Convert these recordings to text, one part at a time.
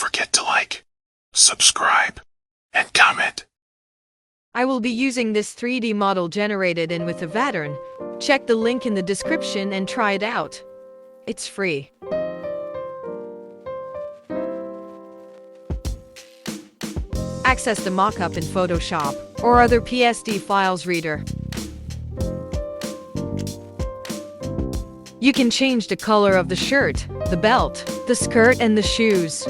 forget to like, subscribe, and comment. I will be using this 3D model generated in with a pattern. Check the link in the description and try it out. It's free. Access the mockup in Photoshop or other PSD files reader. You can change the color of the shirt, the belt, the skirt, and the shoes.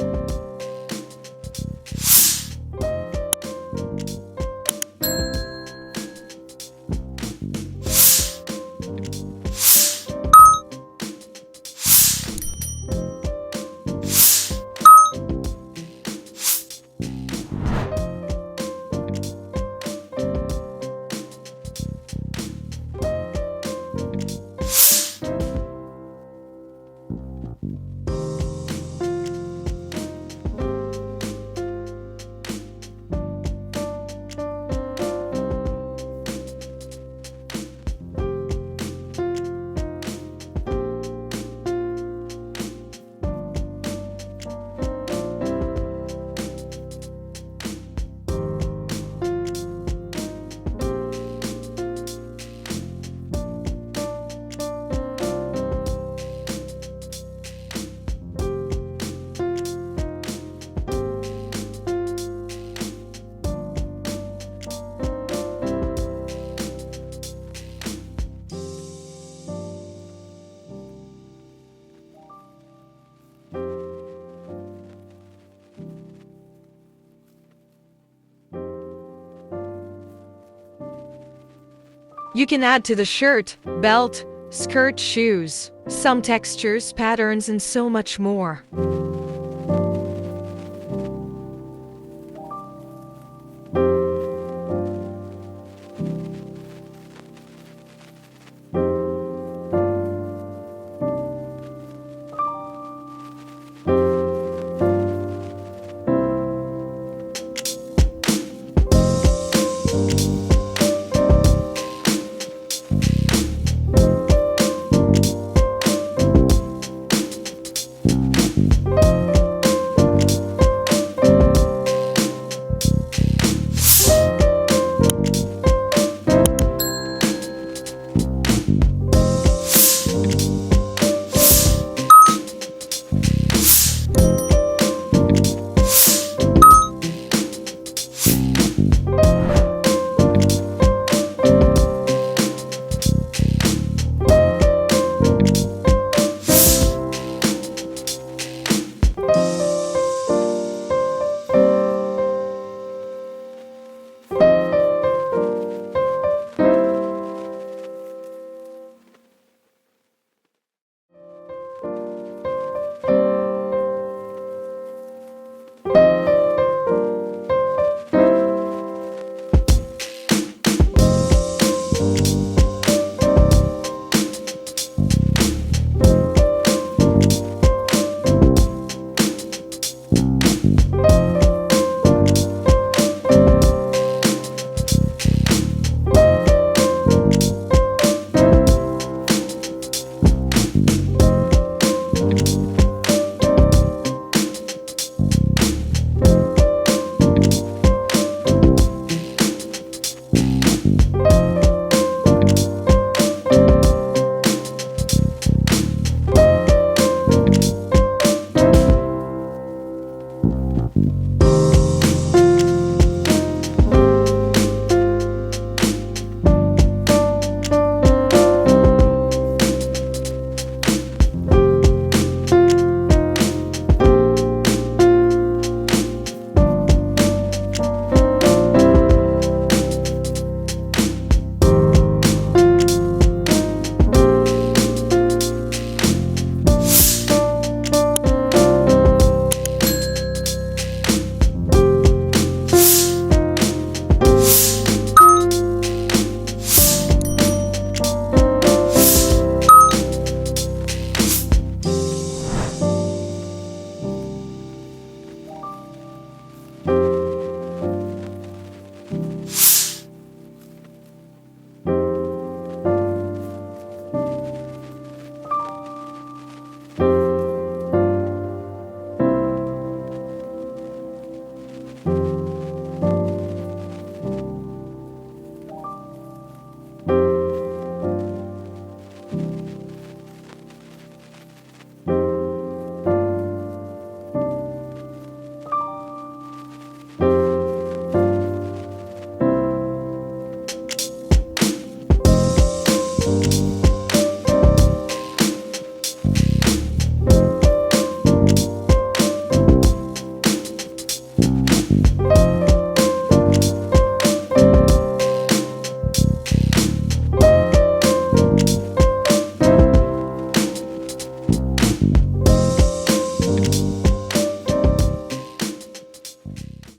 You can add to the shirt, belt, skirt, shoes, some textures, patterns, and so much more.